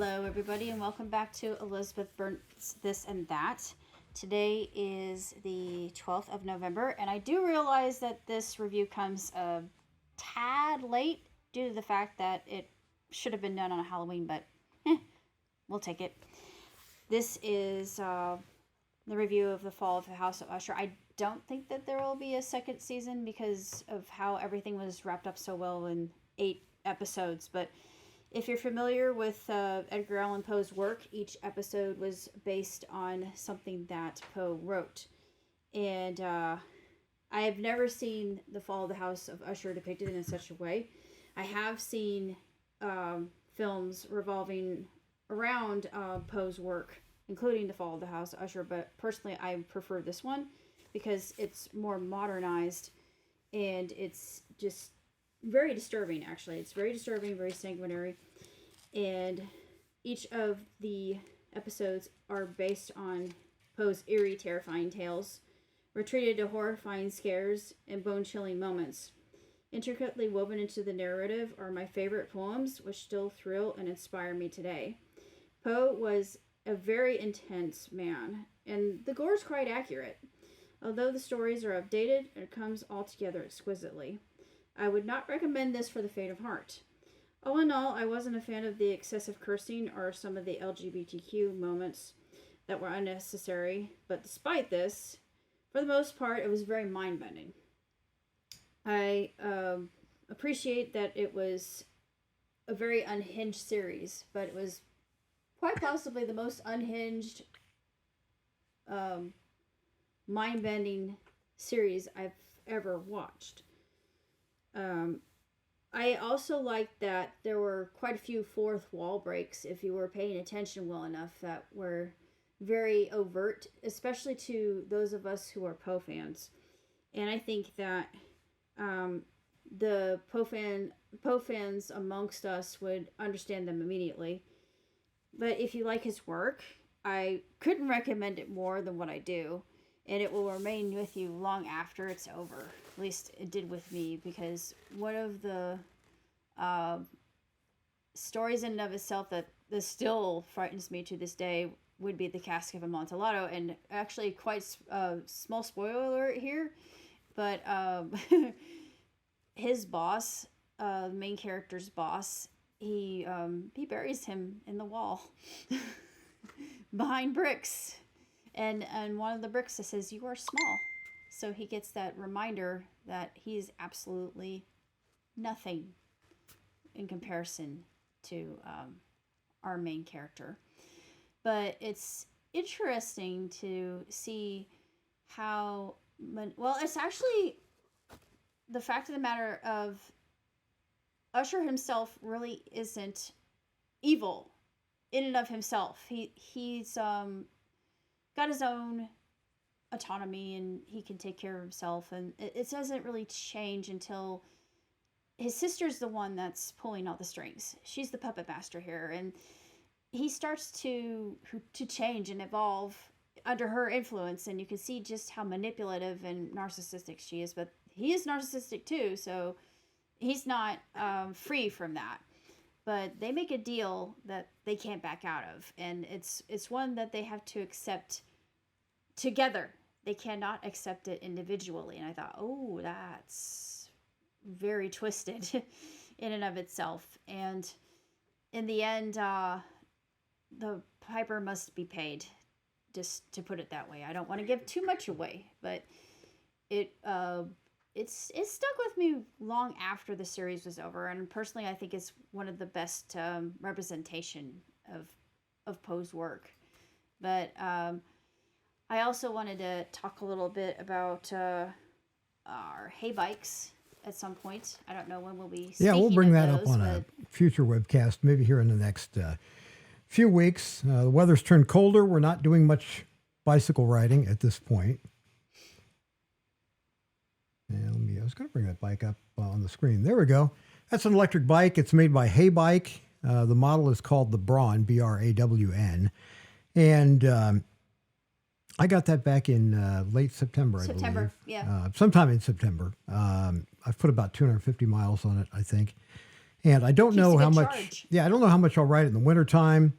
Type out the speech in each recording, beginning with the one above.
Hello, everybody, and welcome back to Elizabeth Burnt's This and That. Today is the 12th of November, and I do realize that this review comes a tad late due to the fact that it should have been done on Halloween, but we'll take it. This is the review of The Fall of the House of Usher. I don't think that there will be a second season because of how everything was wrapped up so well in 8 episodes, but if you're familiar with Edgar Allan Poe's work, each episode was based on something that Poe wrote. And I have never seen The Fall of the House of Usher depicted in such a way. I have seen films revolving around Poe's work, including The Fall of the House of Usher, but personally I prefer this one because it's more modernized and it's just very disturbing, actually. It's very disturbing, very sanguinary, and each of the episodes are based on Poe's eerie, terrifying tales, retreated to horrifying scares and bone-chilling moments. Intricately woven into the narrative are my favorite poems, which still thrill and inspire me today. Poe was a very intense man, and the gore is quite accurate. Although the stories are updated, it comes all together exquisitely. I would not recommend this for the faint of heart. All in all, I wasn't a fan of the excessive cursing or some of the LGBTQ moments that were unnecessary, but despite this, for the most part, it was very mind-bending. I appreciate that it was a very unhinged series, but it was quite possibly the most unhinged, mind-bending series I've ever watched. I also liked that there were quite a few fourth wall breaks, if you were paying attention well enough, that were very overt, especially to those of us who are Poe fans. And I think that the Poe fans amongst us would understand them immediately. But if you like his work, I couldn't recommend it more than what I do. And it will remain with you long after it's over. At least it did with me, because one of the stories in and of itself that still frightens me to this day would be the Cask of Amontillado. And actually, quite small spoiler alert here, but his boss, main character's boss, he buries him in the wall behind bricks. And one of the bricks that says, "You are small." So he gets that reminder that he's absolutely nothing in comparison to our main character. But it's interesting to see how... Well, it's actually the fact of the matter of Usher himself really isn't evil in and of himself. He's... got his own autonomy and he can take care of himself, and it doesn't really change until his sister's the one that's pulling all the strings. She's the puppet master here, and he starts to change and evolve under her influence, and you can see just how manipulative and narcissistic she is. But he is narcissistic too, so he's not free from that. But they make a deal that they can't back out of, and it's one that they have to accept together. They cannot accept it individually. And I thought, oh, that's very twisted in and of itself. And in the end, the piper must be paid, just to put it that way. I don't want to give too much away, but it stuck with me long after the series was over, and personally I think it's one of the best representation of Poe's work. But I also wanted to talk a little bit about our HeyBikes at some point. I don't know when we'll be speaking. Yeah, we'll bring that those, up on a future webcast, maybe here in the next few weeks. The weather's turned colder. We're not doing much bicycle riding at this point. And I was going to bring that bike up on the screen. There we go. That's an electric bike. It's made by HeyBike. The model is called the Brawn, B-R-A-W-N. And I got that back in late September, I believe. Yeah. Sometime in September. I've put about 250 miles on it, I think. And I don't Keeps know a how good much. charge. Yeah, I don't know how much I'll ride it in the wintertime.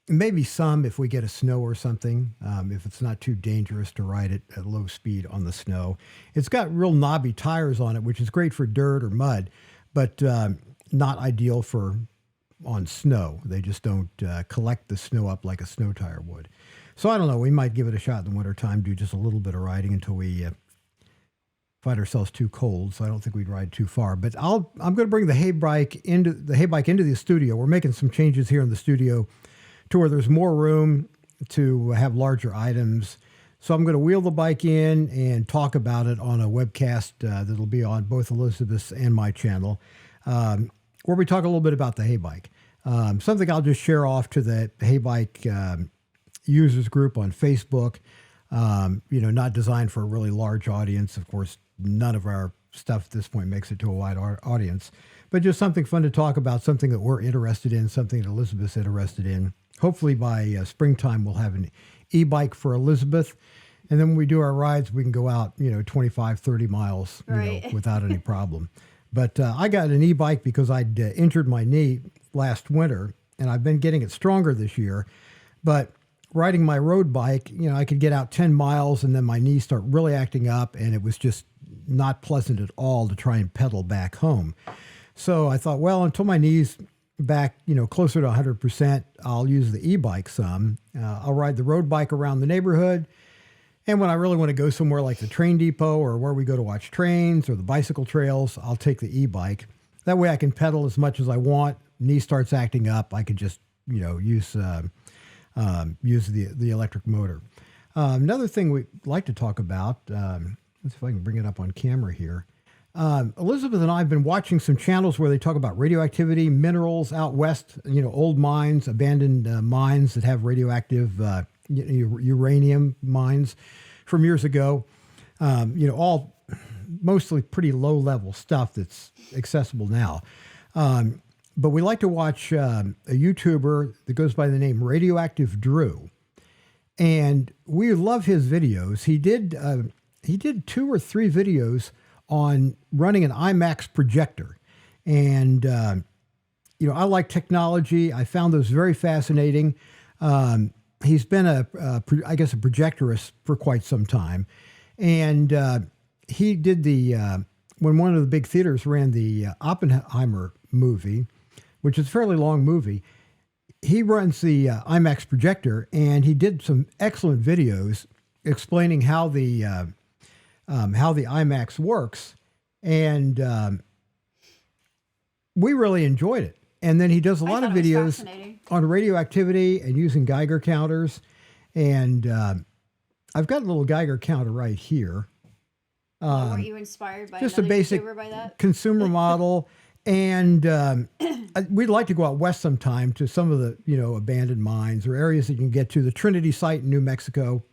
Maybe some if we get a snow or something, if it's not too dangerous to ride it at low speed on the snow. It's got real knobby tires on it, which is great for dirt or mud, but not ideal for on snow. They just don't collect the snow up like a snow tire would. So I don't know. We might give it a shot in the wintertime, do just a little bit of riding until we find ourselves too cold. So I don't think we'd ride too far. But I'm going to bring the HeyBike into the studio. We're making some changes here in the studio to where there's more room to have larger items. So I'm going to wheel the bike in and talk about it on a webcast that'll be on both Elizabeth's and my channel, where we talk a little bit about the HeyBike. Something I'll just share off to the HeyBike users group on Facebook. Not designed for a really large audience. Of course, none of our stuff at this point makes it to a wide audience, but just something fun to talk about, something that we're interested in, something that Elizabeth's interested in. Hopefully by springtime, we'll have an e-bike for Elizabeth. And then when we do our rides, we can go out, 25, 30 miles, Right. without any problem. But I got an e-bike because I'd injured my knee last winter, and I've been getting it stronger this year. But riding my road bike, I could get out 10 miles and then my knees start really acting up, and it was just not pleasant at all to try and pedal back home. So I thought, well, until my knees back, closer to 100%, I'll use the e-bike some. I'll ride the road bike around the neighborhood. And when I really want to go somewhere like the train depot or where we go to watch trains or the bicycle trails, I'll take the e-bike. That way I can pedal as much as I want. Knee starts acting up, I could just, use the electric motor. Another thing we'd like to talk about, let's see if I can bring it up on camera here. Elizabeth and I have been watching some channels where they talk about radioactivity, minerals out west, old mines, abandoned mines that have radioactive uranium mines from years ago. All mostly pretty low level stuff that's accessible now. But we like to watch a YouTuber that goes by the name Radioactive Drew. And we love his videos. He did 2 or 3 videos on running an IMAX projector. And, I like technology. I found those very fascinating. He's been a projectorist for quite some time. And he did when one of the big theaters ran the Oppenheimer movie, which is a fairly long movie, he runs the IMAX projector, and he did some excellent videos explaining how the IMAX works, and we really enjoyed it. And then he does a lot of videos on radioactivity and using Geiger counters, and I've got a little Geiger counter right here. Weren't you inspired by just a another basic YouTuber by that? consumer model? And we'd like to go out west sometime to some of the abandoned mines or areas that you can get to. The Trinity site in New Mexico.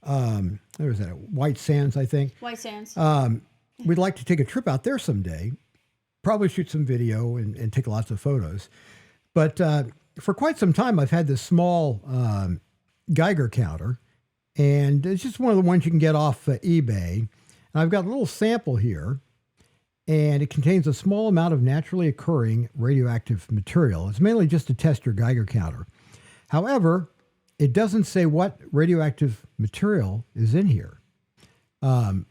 There's that White Sands, I think. White Sands. We'd like to take a trip out there someday. Probably shoot some video and take lots of photos. But for quite some time, I've had this small Geiger counter, and it's just one of the ones you can get off eBay. And I've got a little sample here, and it contains a small amount of naturally occurring radioactive material. It's mainly just to test your Geiger counter. However, it doesn't say what radioactive material is in here. So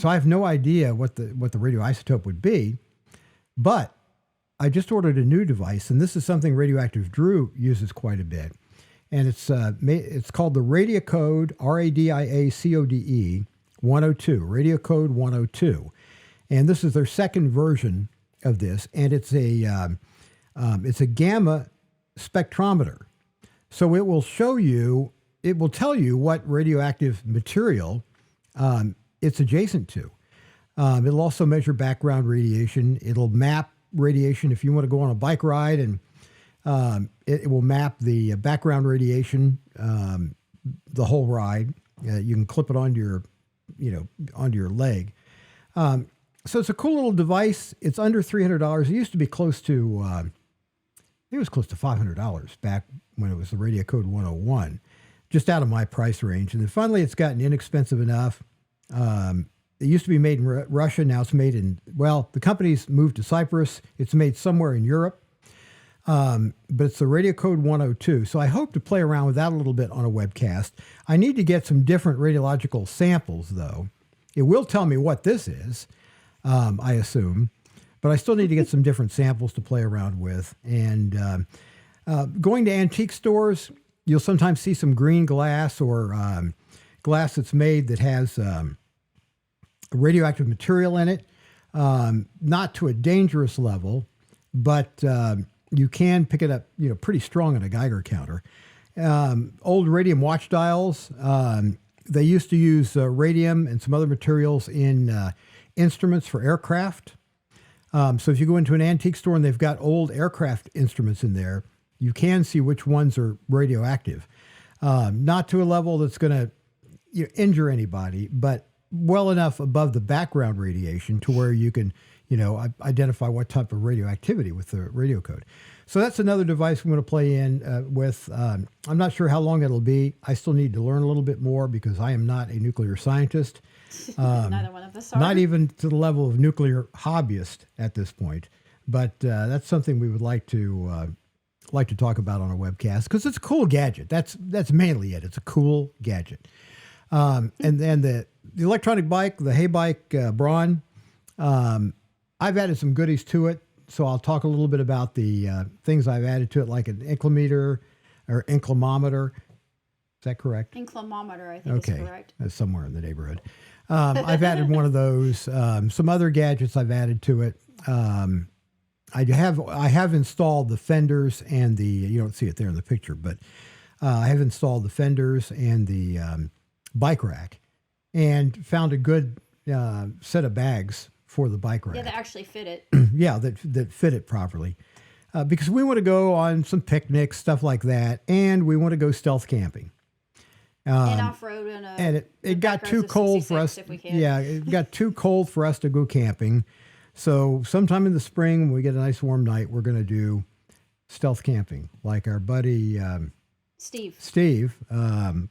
I have no idea what the radioisotope would be, but I just ordered a new device, and this is something Radioactive Drew uses quite a bit. And it's called the Radiacode, RADIACODE 102, Radiacode 102. And this is their second version of this, and it's a gamma spectrometer. So it will tell you what radioactive material it's adjacent to. It'll also measure background radiation. It'll map radiation if you want to go on a bike ride, and it will map the background radiation the whole ride. You can clip it onto your leg. So it's a cool little device. It's under $300. It used to be close to, it was close to $500 back when it was the Radiacode 101, just out of my price range. And then finally, it's gotten inexpensive enough. It used to be made in Russia. Now it's made in, well, the company's moved to Cyprus. It's made somewhere in Europe. But it's the radio code 102. So I hope to play around with that a little bit on a webcast. I need to get some different radiological samples, though. It will tell me what this is, I assume. But I still need to get some different samples to play around with. And going to antique stores, you'll sometimes see some green glass or glass that's made that has radioactive material in it. Not to a dangerous level, but you can pick it up, pretty strong on a Geiger counter. Old radium watch dials, they used to use radium and some other materials in instruments for aircraft. So if you go into an antique store and they've got old aircraft instruments in there, you can see which ones are radioactive. Not to a level that's going to injure anybody, but well enough above the background radiation to where you can, identify what type of radioactivity with the radio code. So that's another device I'm going to play in with. I'm not sure how long it'll be. I still need to learn a little bit more because I am not a nuclear scientist. Neither one of us are. Not even to the level of nuclear hobbyist at this point. But that's something we would like to talk about on a webcast because it's a cool gadget. That's mainly it. It's a cool gadget. And then the electronic bike, the HeyBike Braun, I've added some goodies to it. So I'll talk a little bit about the things I've added to it, like an inclinometer or inclinometer. Is that correct? Inclinometer, I think is correct. That's somewhere in the neighborhood. I've added one of those. Some other gadgets I've added to it. I have installed the fenders and you don't see it there in the picture, but I have installed the fenders and the bike rack and found a good set of bags for the bike rack. Yeah, that actually fit it. Yeah, that fit it properly. Because we want to go on some picnics, stuff like that, and we want to go stealth camping. And off-road and it got too cold for us. Yeah, it got too cold for us to go camping. So sometime in the spring, when we get a nice warm night, we're going to do stealth camping, like our buddy Steve.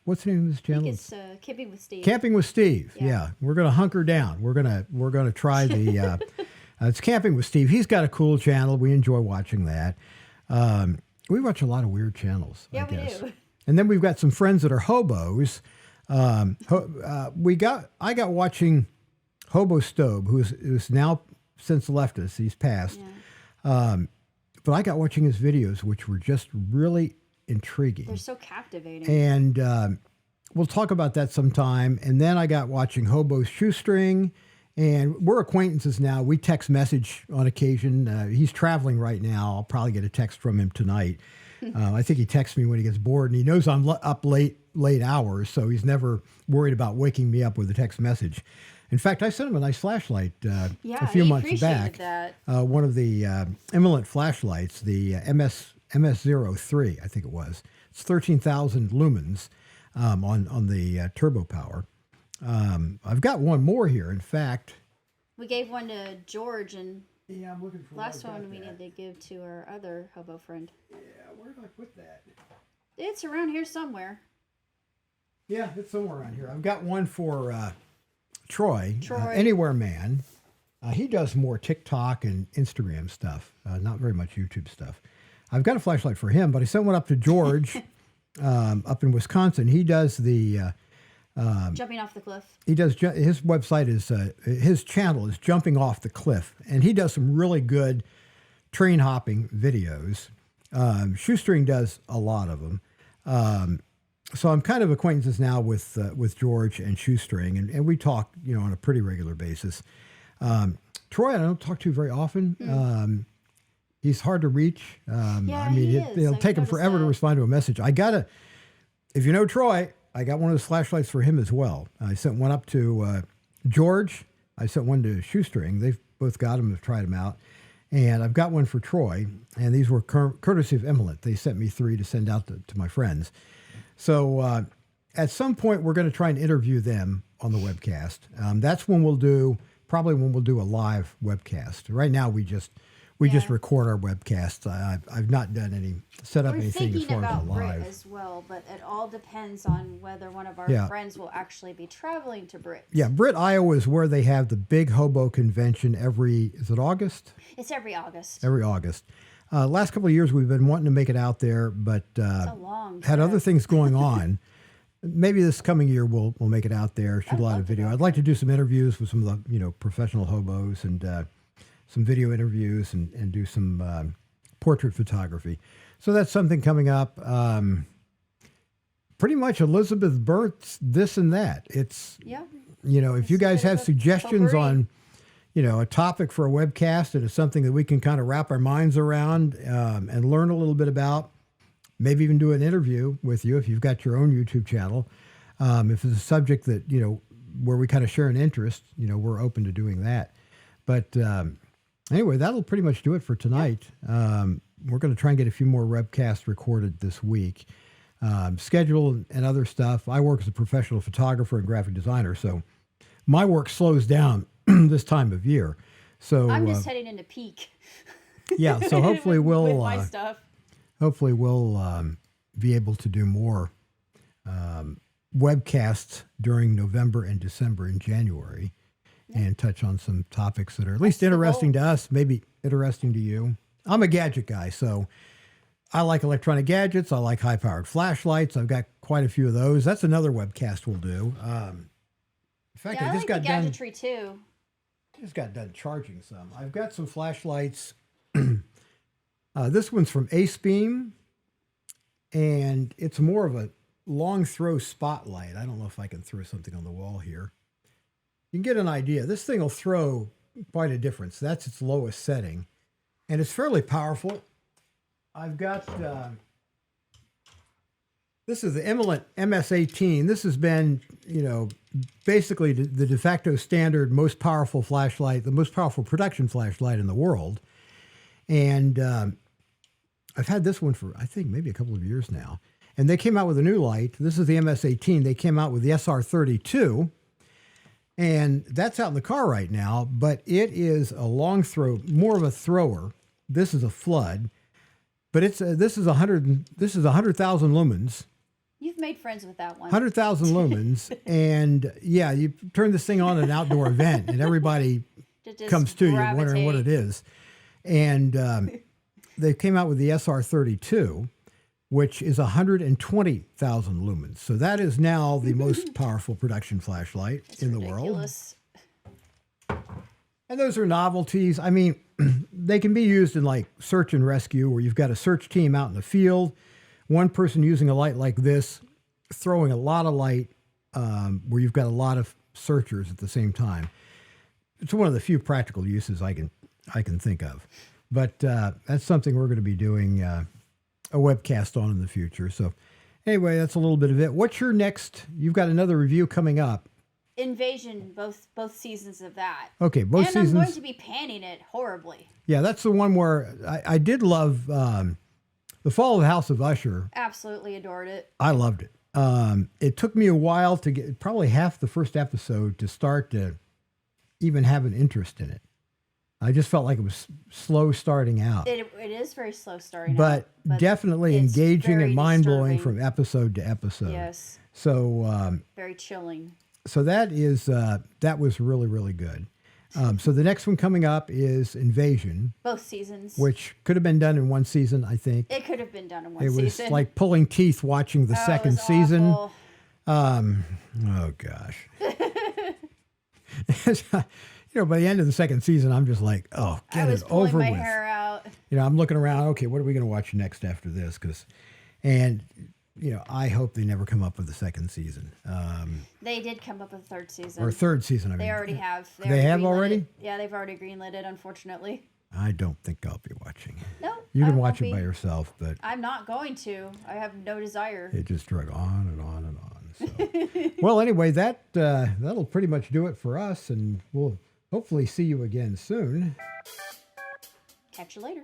What's the name of his channel? It's Camping with Steve. Camping with Steve. Yeah. We're going to hunker down. We're going to try the it's Camping with Steve. He's got a cool channel. We enjoy watching that. We watch a lot of weird channels. Yeah, I guess. we do. And then we've got some friends that are hobos. I got watching Hobo Stobe, who's now since left us. He's passed. Yeah. But I got watching his videos, which were just really intriguing. They're so captivating. And we'll talk about that sometime. And then I got watching Hobo Shoestring. And we're acquaintances now. We text message on occasion. He's traveling right now. I'll probably get a text from him tonight. I think he texts me when he gets bored, and he knows I'm up late hours, so he's never worried about waking me up with a text message. In fact, I sent him a nice flashlight a few months back. That. One of the Eminent flashlights, the MS03, I think it was. It's 13,000 lumens on the turbo power. I've got one more here. In fact, we gave one to George, and yeah, I'm looking for last one we need to give to our other hobo friend. Yeah, where did I put that? It's around here somewhere. Yeah, it's somewhere around here. I've got one for Troy. Anywhere Man. He does more TikTok and Instagram stuff, not very much YouTube stuff. I've got a flashlight for him, but I sent one up to George up in Wisconsin. He does the jumping off the cliff. He does. His website is his channel is Jumping Off the Cliff, and he does some really good train hopping videos. Shoestring does a lot of them. So I'm kind of acquaintances now with George and Shoestring, and we talk on a pretty regular basis. Troy, I don't talk to very often. He's hard to reach. It'll take him forever to respond to a message. If you know Troy, I got one of those flashlights for him as well. I sent one up to George. I sent one to Shoestring. They've both got them, have tried them out. And I've got one for Troy. And these were courtesy of Eminent. They sent me 3 to send out to my friends. So at some point, we're going to try and interview them on the webcast. That's when we'll do a live webcast. Right now, we just We just Yeah. record our webcasts. I've not done any set up We're anything as thinking far as about Brit live. as well, but it all depends on whether one of our Yeah. friends will actually be traveling to Brit. Yeah, Britt, Iowa is where they have the big hobo convention is it August? It's every August. Every August. Last couple of years, we've been wanting to make it out there, but It's a long had other trip. things going on. Maybe this coming year we'll make it out there, shoot a lot of video. I'd like to do some interviews with some of the professional hobos and some video interviews and do some portrait photography. So that's something coming up. Pretty much Elizabeth Burt's this and that. It's Yeah. if you guys bit of have a suggestions potpourri. on a topic for a webcast and it's something that we can kind of wrap our minds around and learn a little bit about, maybe even do an interview with you if you've got your own YouTube channel. If it's a subject that, where we kind of share an interest, we're open to doing that. But anyway, that'll pretty much do it for tonight. We're going to try and get a few more webcasts recorded this week. Schedule and other stuff. I work as a professional photographer and graphic designer, so my work slows down this time of year. So I'm just heading into peak. yeah, so hopefully we'll with my stuff. be able to do more webcasts during November and December and January and touch on some topics that are at least the interesting goal. to us, maybe interesting to you. I'm a gadget guy, so I like electronic gadgets. I like high-powered flashlights. I've got quite a few of those. That's another webcast we'll do. In fact, Yeah, I I just like the got done. gadgetry too. Just got done charging some. I've got some flashlights. This one's from Ace Beam, and it's more of a long throw spotlight. I don't know if I can throw something on the wall here. You can get an idea. This thing will throw quite a difference. That's its lowest setting, and it's fairly powerful. I've got, this is the Eminent MS-18. This has been, basically the de facto standard, most powerful flashlight, the most powerful production flashlight in the world. And I've had this one for, I think, maybe a couple of years now. And they came out with a new light. This is the MS-18. They came out with the SR32. And that's out in the car right now. But it is a long throw, more of a thrower. This is a flood. But this is 100,000 lumens. You've made friends with that one. 100,000 lumens. And yeah, you turn this thing on at an outdoor event and everybody Just comes to you wondering what it is. And they came out with the SR32, which is 120,000 lumens. So that is now the most powerful production flashlight in the world. Ridiculous. And those are novelties. I mean, they can be used in like search and rescue where you've got a search team out in the field, one person using a light like this, throwing a lot of light where you've got a lot of searchers at the same time. It's one of the few practical uses I can think of. But that's something we're going to be doing a webcast on in the future. So anyway, that's a little bit of it. What's your next? You've got another review coming up. Invasion, both seasons of that. Okay, both and seasons. I'm going to be panning it horribly. Yeah, that's the one where I did love The Fall of the House of Usher. Absolutely adored it. I loved it. It took me a while to get, probably half the first episode to start to even have an interest in it. I just felt like it was slow starting out. It is very slow starting but out. definitely it's engaging very and mind-blowing disturbing. from episode to episode. Yes. So Very chilling. so that was really, really good. So the next one coming up is Invasion, Both seasons. which could have been done in one season, I think. It could have been done in one It was season. like pulling teeth watching the Oh, it second was season. awful. Oh gosh. By the end of the second season, I'm just like, oh, I get was it pulling over my with. hair out. I'm looking around. Okay, what are we going to watch next after this? I hope they never come up with the second season. They did come up with a third season. Or third season, I mean. They already have. They have greenlit already? it. Yeah, they've already greenlit it, unfortunately. I don't think I'll be watching it. No. You I can won't watch it be. by yourself, but I'm not going to. I have no desire. it just drug on and on and on. So. Well, anyway, that'll pretty much do it for us, and we'll hopefully see you again soon. Catch you later.